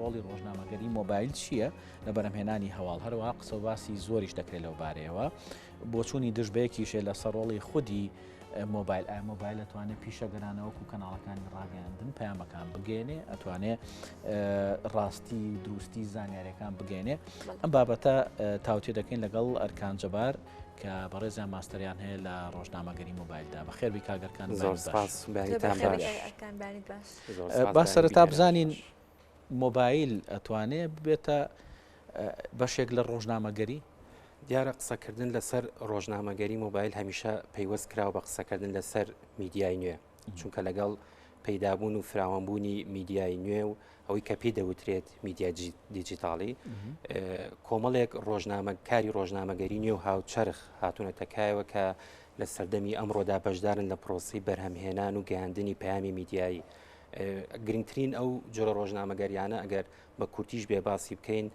ڕۆڵی ڕۆژنامەگەری مۆبایل چییە لە بەرهەمهێنانی هەواڵ هەروە قسە باسی زۆریش دەکرێت لەو بارەیەوە بۆچوونی دژبەیەکیشێ لەسەر ڕۆڵی خودی مۆبایل مۆبایل ئەتوانێت پیشەگەرانەوەکو کەناڵەکانی ڕاگەاندن پەیامەکان بگەێنێ ئەتوانێت ڕاستی دروستی زانیاریەکان بگەێنێ ئەم بابەتە تاوتێ دەکەین لەگەڵ ئەرکان جەبار کە بەڕێزیان ماستەریان هەیە لە ڕۆژنامەگەری مۆبایلدا بە خێربی کاگەرکان با سەرەتا بزانین مۆبایل ئەتوانێت ببێتە بەشێک لە ڕۆژنامەگەری دیارە قسەکردن لەسەر ڕۆژنامەگەری مۆبایل هەمیشە پەیوەست کراوە بە قسەکردن لەسەر میدیای نوێ چونکە لەگەڵ پەیدابوون و فراوانبوونی میدیای نوێ و ئەوەی کە پێی دەوترێت میدیا دیجیتاڵی کۆمەڵێک ڕۆژنامەکاری ڕۆژنامەگەری نوێ و هاوچەرخ هاتوونەتەکایەوە کە لە سەردەمی ئەمڕۆدا بەشدارن لە پرۆسی بەرهەمهێنان و گەیاندنی پەیامی میدیایی گرنگترین ئەو جۆرە ڕۆژنامەگەریانە ئەگەر بە کورتیش بێ باسی بکەین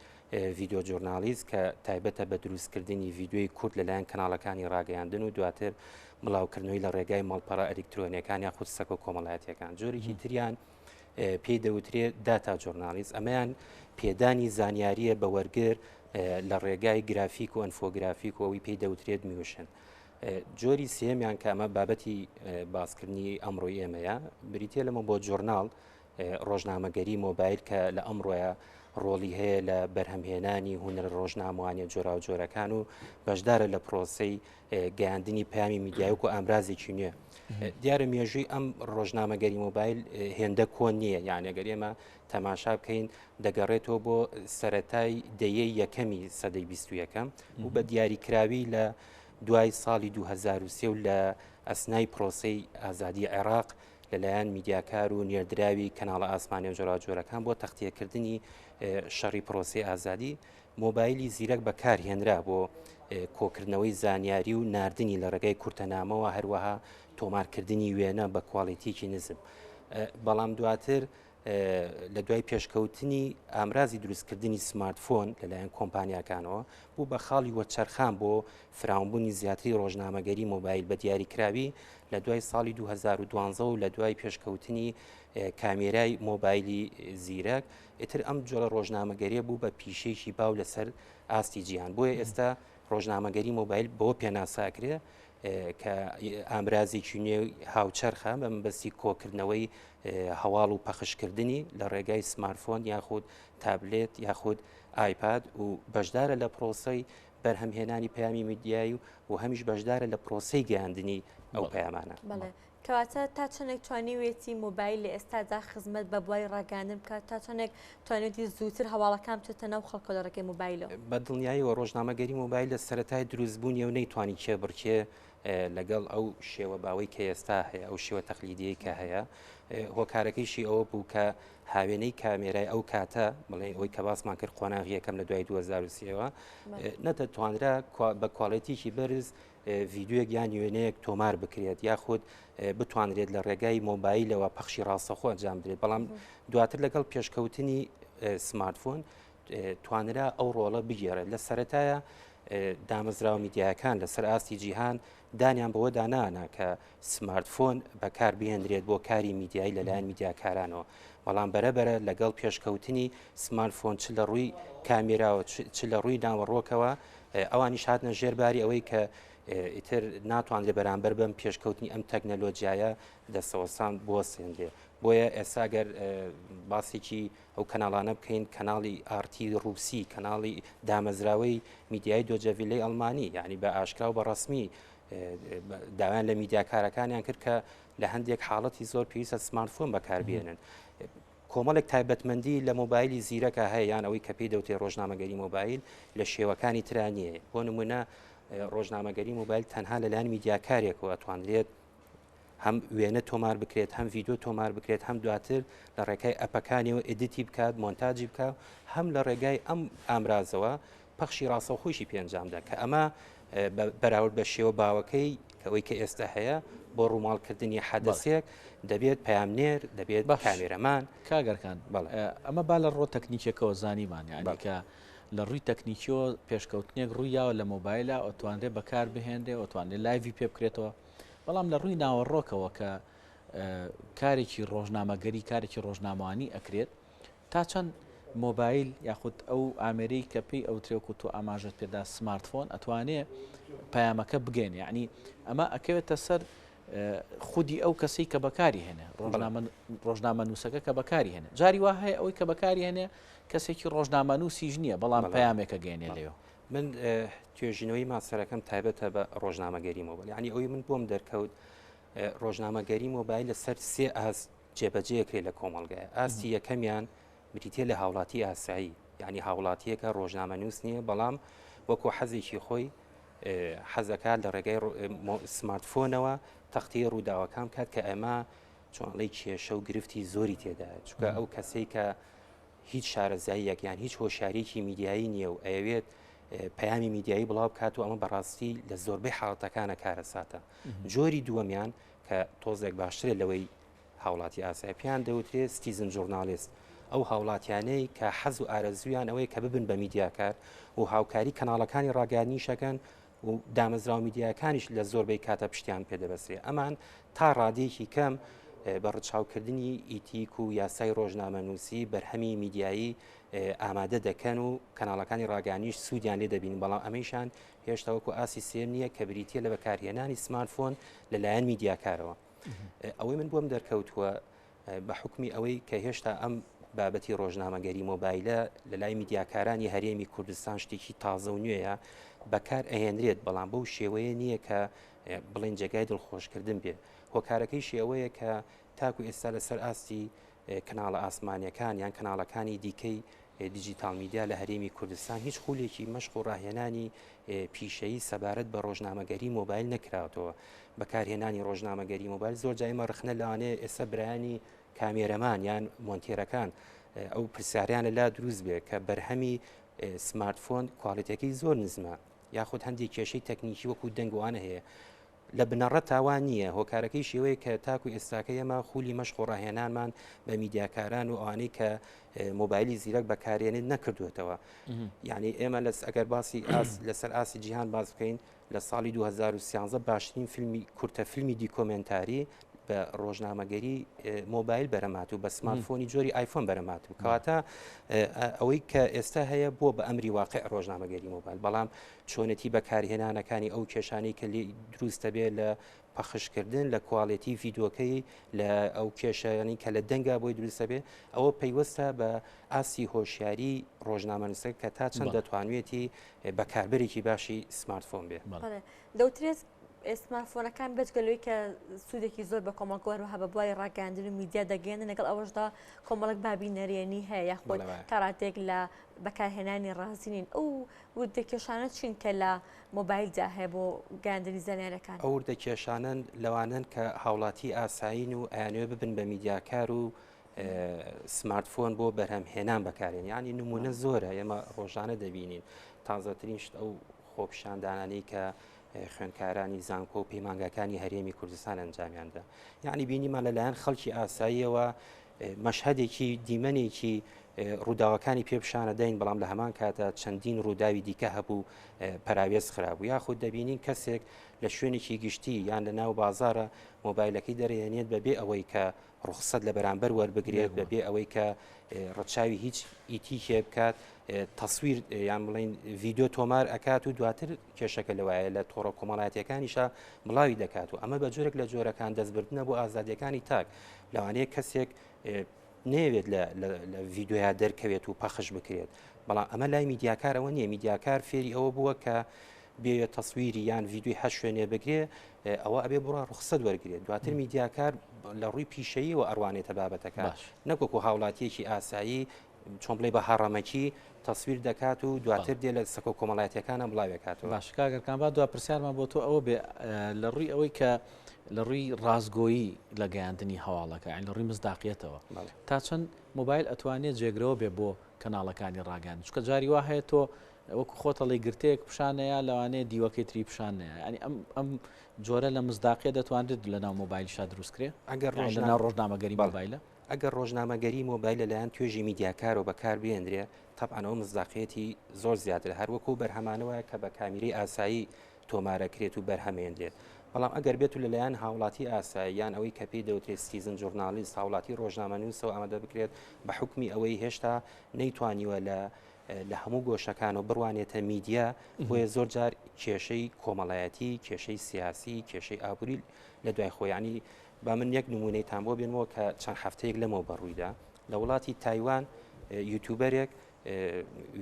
ڤیددیۆ جۆرنالیست کە تایبەتە بە دروستکردنی ڤیددیۆی کورت لەلایەن کەناڵەکانی ڕاگەیاندن و دواتر بڵاوکردنەوەی لە ڕێگای مەڵپەڕە ئەلکترۆنیەکان یاخود سەک و کۆمەڵایەتەکان جۆرێکی تریان پێی دەوترێت داتا جۆرنالیست ئەمەیان پێدانی زانیاریە بە وەرگر لە ڕێگای گرافیک و ئەنفۆگرافیک و ئەوی پێی دەوترێت میوشن جۆری سێمیان کە ئەمە بابەتی باسکردنی ئەمڕۆی ئێمەیە بریتە لەمە بۆ جۆرناڵ ڕۆژنامەگەری مۆبایل کە لە ئەمڕۆیە ڕۆڵی هەیە لە بەرهەمهێنانی هوەر ڕۆژناموانە جۆرا و جۆرەکان و بەشدارە لە پرۆسەی گەیاندنی پامی میدیایوک و ئامرازێکی نوێ دیارە مێژووی ئەم ڕۆژنامەگەری مۆبایل هێندە کۆن نییە یانەگەر ئێمە تەماشا بکەین دەگەڕێتەوە بۆ سەتای دەیەی یەکەمی سەدەی 21ەم و بە دیاریکراوی لە دوای ساڵی 2023 و لە ئەسنای پرۆسەی ئازادی عێراق لەلایەن میدیاکار و نێردراوی کەناڵە ئاسمانی و جۆراجۆرەکان بۆ تەختیەکردنی شەڕی پرۆسی ئازادی مۆبایلی زیرەک بەکارهێنرا بۆ کۆکردنەوەی زانیاری و نردنی لە ڕێگەی کورتەنامەوە هەروەها تۆمارکردنی وێنە بە کواڵیتیکی نزم بەڵام دواتر لە دوای پێشکەوتنی ئامرازی دروستکردنی سمارتفۆن لەلایەن کۆمپانیاکانەوە بوو بە خاڵی وەچەرخان بۆ فراوانبوونی زیاتری ڕۆژنامەگەری مۆبایل بە دیاریکراوی لە دوای ساڵی 2012 و لە دوای پێشکەوتنی کامێرای مۆبایلی زیرەک ئیتر ئەم جۆرە ڕۆژنامەگەریە بوو بە پیشەیەکی باو لەسەر ئاستی جیهان بۆیە ئێستا ڕۆژنامەگەری مۆبایل بۆ پێناساکرێ کە ئامرازێکی نوێ هاوچەرخە بە مەبەستی کۆکردنەوەی هەواڵ و پەخشکردنی لە ڕێگای سمارتفۆن یاخود تابلێت یاخود ئایپاد و بەشدارە لە پرۆسەی بەرهەمهێنانی پەیامی میدیایی و هەمیش بەشدارە لە پرۆسەی گەیاندنی ئەو پەیامانە. کەواتە تا چەندێک توانیوێتی مۆبایل لە ئێستادا خزمەت بە بوای ڕاگەاندن بکات تا چەندێک توانێتی زووتر هەواڵەکان بچێتە ناو خەڵکە لە ڕێگەی مۆبایلەوە بە دڵنیاییەوە ڕۆژنامەگەری مۆبایل لە سەرەتای دروستبوونی و نەیتوانی کێبڕکێ لەگەڵ ئەو شێوە باوەی کە ئێستا هەیە ئەو شێوە تەقلیدیەی کە هەیە هۆکارەکەیشی ئەوە بوو کە هاوێنەی کامێرای ئەو کاتە بڵێ ئەوی کە باسمان کرد قۆناغی یەکەم لە دوای 2023ەوە نەدەتوانرا بە کواڵەتیکی بەرز ڤیددیۆیەک یان وێنەیەک تۆمار بکرێت یاخود بتوانرێت لە ڕێگای مۆبایلەوە پەخشی ڕاستەخۆ ئەنجام بدرێت بەڵام دواتر لەگەڵ پێشکەوتنی سمارتفۆن توانرا ئەو ڕۆڵە بگێڕێت لە سەرەتایە دامەزراوە میدیاکان لەسەر ئاستی جیهان دانیان بەوە دانانە کە سمارتفۆن بەکار بهێنرێت بۆ کاری میدیایی لەلایەن میدیاکارانەوە بەڵام بەرەبەرە لەگەڵ پێشکەوتنی سمارتفۆن چ لە ڕووی کامێراوە چ لە ڕووی ناوەڕۆکەوە ئەوانیش هاتنە ژێرباری ئەوەی کە ئیتر ناتوانرێت بەرامبەر بەم پێشکەوتنی ئەم تەکنەلۆجیایە دەستەوەسان بۆ سێندێ بۆیە ئێساگەر باسێکی ئەو کەناڵانە بکەین کەناڵی ئارتی ڕووسی کەناڵی دامەزراوەی میدیای دۆجەڤیلەی ئەڵمانی یعنی بە ئاشکرا و بە ڕسمی داوایان لە میدیاکارەکانیان کرد کە لە هەندێک حاڵەتی زۆر پێویستە سمارتفۆن بەکاربێنن کۆمەڵێک تایبەتمەندی لە مۆبایلی زیرەکە هەیە یان ئەوەی کە پێی دەوتێ ڕۆژنامەگەری مۆبایل لە شێوەکانی ترانیە بۆ نمونە ڕۆژنامەگەری مۆبایل تەنها لەلایەن میدیاکارێکەوە ئەتوانرێت هەم وێنە تۆمار بکرێت هەم ڤیددیۆ تۆمار بکرێت هەم دواتر لە ڕێگای ئەپەکانیەوە ئیدیتی بکات مۆنتاژی بکات هەم لە ڕێگای ئەم ئامرازەوە پەخشی ڕاستەوخۆشی پێنجامدا کە ئەمە بەراورد بە شێوە باوەکەی ئەوەی کە ئێستا هەیە بۆ ڕووماڵکردنی حەدەسێک دەبێت پەیامنێر دەبێت کامێرەمان کاگەرکان ئەمە با لە ڕۆ تەکنیکێکەوە زانیمان یانیکە لە ڕووی تەکنیکیەوە پێشکەوتنێک ڕوویاوە لە مۆبایلە ئۆتوانرێ بەکار بهێنرێ ئۆتوانێت لایڤی پێ بکرێتەوە بەڵام لە ڕووی ناوەڕۆکەوە کە کارێکی ڕۆژنامەگەری کارێکی ڕۆژنامەوانی ئەکرێت تا چەند مۆبایل یاخود ئەو ئامێرەی کە پێی ئەو ترێوەکو تۆ ئاماژت پێدا سمارتفۆن ئەتوانێت پەیامەکە بگەین یعنی ئەمە ئەکەوێتە سەر خودی ئەو کەسی کە بەکاری هێنێ ڕۆژنامە نووسەکە کە بەکاری هێنێ جاری وا هەیە ئەوەی کە بەکاری هێنێ کەسێکی ڕۆژنامە نووسیش نییە بەڵام پەیامێکە گەێنێ لێەوە من توێژینەوەی ماسەرەکەم تایبەتە بە ڕۆژنامەگەری مۆبایل یعنی ئەوی من بۆم دەرکەوت ڕۆژنامەگەری مۆبایل لەسەر سێ ئاس جێبەجێکرێ لە کۆمەڵگایە ئاستی یەکەمیان بریتێ لە هاوڵاتی ئاسایی یعنی هاوڵاتیەکە ڕۆژنامە نووس نییە بەڵام وەکو حەزێکی خۆی حەزەکە لە ڕێگای سمارتفۆنەوە تەختی ڕووداوەکان کات کە ئەمە چۆنڵی کێشە و گرفتی زۆری تێدا چکە ئەو کەسەی کە هیچ شارەزاییەک یان هیچ هۆشیارێکی میدیایی نییە و ئەوێت پەیامی میدیایی بڵاو بکات و ئەمە بەڕاستی لە زۆربەی حاڵەتەکانە کارەساتە جۆری دووەمیان کە تۆزێک باشترێت لەوەی هاوڵاتی ئاسایی پێیان دەوترێت ستیزن ژورنالیست ئەو هاوڵاتیانەی کە حەز و ئارەزویان ئەوەیە کە ببن بە میدیاکار و هاوکاری کەناڵەکانی ڕاگەیاندنیشەکەن و دامەزراوە میدیاکانیش لە زۆربەی کاتە پشتیان پێدەبەسرێ ئەمان تا ڕادێکی کەم بە ڕچاوکردنی ئیتیک و یاسای ڕۆژنامە نووسی بەرهەمی میدیایی ئامادە دەکەن و کەناڵەکانی ڕاگەیاندنیش سوودیان لێ دەبین بەڵام ئەمەیشان هێشتا وەکو ئاسی سێم نییە کە بریتە لە بەکارهێنانی سمارتفۆن لەلایەن میدیاکارەوە ئەوەی من بۆم دەرکەوتووە بە حکمی ئەوەی کە هێشتا ئەم بابەتی ڕۆژنامەگەری مۆبایلە لە لای میدیاکارانی هەرێمی کوردستان شتێکی تازە و نوێیە بەکار ئەهێنرێت بەڵام بەو شێوەیە نییە کە بڵێن جێگای دڵخۆشکردن بێ هۆکارەکەی شێوەیە کە تاکو ئێستا لەسەر ئاستی کەناڵە ئاسمانیەکان یان کەناڵەکانی دیکەی دیجیتال میدیا لە هەرێمی کوردستان هیچ خولێکی مەشق و ڕاهێنانی پیشەیی سەبارەت بە ڕۆژنامەگەری مۆبایل نەکراوەوە بەکارهێنانی ڕۆژنامەگەری مۆبایل زۆر جایمە ڕخنە لەوانەیە ئێستا برایانی کامێرەمان یان مۆنتێرەکان ئەو پرسیاریانە لا دروست بێت کە بەرهەمی سمارتفۆن کواڵیتەکەی زۆر نزمە یاخود هەندێک کێشەی تەکنیکی وەکو دەنگوانە هەیە لە بنەڕەت تاوان نییە هۆکارەکەی شێوەیە کە تاکو ئێستاکە ئێمە خولی مەشق و ڕاهێنانمان بە میدیاکاران و ئەوانەی کە مۆبایلی زیرەک بەکارێنێت نەکردوێتەوە یعنی ئێمە ئەگەر باسی لەسەر ئاسی جیهان باز بکەین لە ساڵی 2013 باشترین فیلمی کورتە فیلمی دیکۆمنتاری بە ڕۆژنامەگەری مۆبایل بەرەمات و بە سمارتفۆنی جۆری ئایفۆن بەرەمات و کەواتە ئەوەی کە ئێستا هەیە بۆ بە ئەمری واقع ڕۆژنامەگەری مۆبایل بەڵام چۆنەتی بەکارهێنانەکانی ئەو کێشانەی کە دروستە بێت لە پەخشکردن لە کواڵێتی ڤیدۆکەی لە ئەو کێشانی کە لە دەنگا بۆی دروستە بێ ئەوە پەیوەستە بە ئاسی هۆشیاری ڕۆژنامەنووسەک کە تا چەند دەتوانوێتی بەکاربەرێکی باشی سمارتفۆن بێ دەوترێت سمارتفۆنەکان بێتگەلوی کە سوودێکی زۆر بە کۆمەڵگەوەر هە بە بڵای ڕاگەاندن و میدیا دەگەێنن لەگەڵ ئەوەشدا کۆمەڵک بابی نەرێنی هەیە یاخۆت تاڕاتێک لە بەکارهێنانی ڕازینین ئەو وردە کێشانە چین کە لە مۆبایلدا هەیە بۆ گەاندنی زانیارەکان ئەو وردە کێشانن لەوانن کە هاوڵاتی ئاسایین و ئەیانوێ ببن بە میدیاکار و سمارتفۆن بۆ بەرهەمهێنان بەکارێن ینی نمونە زۆرە ئێمە ڕۆژانە دەبینین تازەترین شت ئەو خۆپیشاندانانەی کە خوێندکارانی زانکۆ و پەیمانگەکانی هەرێمی کوردستان ئەنجامیاندا یعنی بینیمان لەلایەن خەڵکی ئاساییەوە مەشهدێکی دیمەنێکی ڕووداوەکانی پێپشانە دەین بەڵام لە هەمان کاتە چەندین ڕووداوی دیکە هەبوو پەراوێز خراپ و یاخود دەبینین کەسێک لە شوێنێکی گشتی یان لە ناو بازارە مۆبایلەکەی دەرێنێت بەبێ ئەوەی کە ڕوخسەت لە بەرامبەر وەربگرێت بەبێ ئەوەی کە ڕەچاوی هیچ ئیتیکێ بکات تەسویر یان بڵین ڤیددیو تۆمار ئەکات و دواتر کێشەکە لەوایە لە تۆڕە کۆمەڵایەتەکانیشە بڵاوی دەکات و ئەمە بە جۆرێک لە جۆرەکان دەستبردنە بۆ ئازادیەکانی تاک لەوانەیە کەسێک نەوێت لە ڤیددیویا دەرکەوێت و پەخش بکرێت بەڵام ئەمە لای میدیاکارەوە نییە میدیاکار فێری ئەوە بووە کە بێ تەسویری یان ڤیددیوی هەش شوێنێ بگرێ ئەوە ئەبێ بڕە ڕوخسەت وەرگێت دواتر میدیاکار لە ڕووی پیشەیی و ئەڕوانێتە بابەتەکە نەکۆکو هاوڵاتیەکی ئاسایی چۆن بڵێ بە هەڕەمەکی تەسویر دەکات و دواتر دێ لە سەکۆ کۆمەڵایەتەکانە بڵاوێکاتەوە باش کاگەرکان با دو پرسیارمان بۆ تۆ ئەوە بێ لە ڕووی ئەوەی کە لە ڕووی ڕازگۆیی لە گەیاندنی هەواڵەکە لە ڕووی مزداقیەتەوە تا چەند مۆبایل ئەتوانێت جێگرەوە بێ بۆ کەناڵەکانی ڕاگەاند چکە جاری وا هەیە تۆ وەکو خۆتەڵی گرتەیەک پیشانەیە لەوانەیە دیوەکەی تری پیشانەیە ینی ئەم جۆرە لە مزداقیە دەتوانێت لە ناو مۆبایلشا دروستکرێ ئەگەر لەناو ڕۆژنامەگەری مۆبایلە ئەگەر ڕۆژنامەگەری مۆبایل لەلایەن توێژی میدیاکارەوە بەکار بێنرێ تەبعانەوە مزداقیەتی زۆر زیاتر هەروەکو بەرهەمانەوە کە بە کامیرەی ئاسایی تۆمارەکرێت و بەرهەمێنرێت بەڵام ئەگەر بێت و لەلایەن هاوڵاتی ئاساییان ئەوەی کە پێی دەوترێت سیتیزن ژورنالیست هاوڵاتی ڕۆژنامەنووسەوە ئامادە بکرێت بە حکمی ئەوەی هێشتا نەیتوانیوە لە هەموو گۆشەکانەوە بڕوانێتە میدیا بۆیە زۆر جار کێشەی کۆمەڵایەتی کێشەی سیاسی کێشەی ئابووری لە دوای خۆیانی با من یەک نمونەیتان بۆ بێنەوە کە چەند هەفتەیەک لەمەوە بەڕوویدا لە وڵاتی تایوان یوتیوبەرێک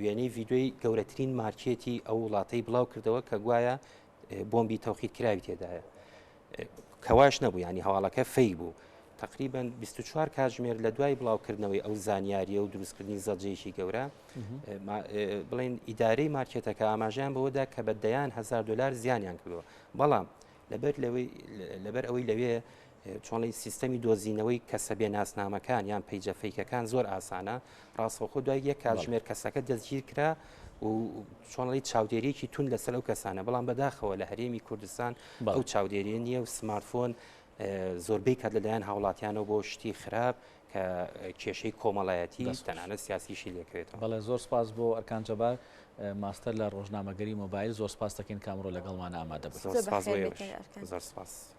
وێنەی ڤیددیۆی گەورەترین مارکێتی ئەو وڵاتەی بڵاو کردەوە کە گوایە بۆمبی تەوقید کراوی تێدایە کەواش نەبوو ینی هەواڵەکە فەی بوو تقریبا 24 کاتژمێر لە دوای بڵاوکردنەوەی ئەو زانیاریە و دروستکردنی زەڵجەیەکی گەورە بڵێن ئیدارەی مارکێتەکە ئاماژیان بەوەدا کە بە دەیان $1000 زیانیان کردەوە بەڵام لەبەر ئەوەی لەوێ چۆنڵی سیستەمی دۆزینەوەی کەسەبێ ناسنامەکان یان پەیجە فەیکەکان زۆر ئاسانە ڕاستەوخۆ دوای یەک کاتژمێر کەسەکە دەستگیر کرا و چۆنڵی چاودێریەکی تون لەسەر ئەو کەسانە بەڵام بەداخەوە لە هەرێمی کوردستان ئەو چاودێریە نییە و سمارتفۆن زۆربەی کات لەلایەن هاوڵاتیانەوە بۆ شتی خراپ کە کێشەی کۆمەڵایەتی تەنانەت سیاسیشی لێکوێتەوە. بەڵێ زۆر سپاس بۆ ئەرکان جەبار ماستەر لە ڕۆژنامەگەری مۆبایل زۆر سپاس دەکەین کامڕۆ لەگەڵمان ئامادە بن. زۆر سپاس.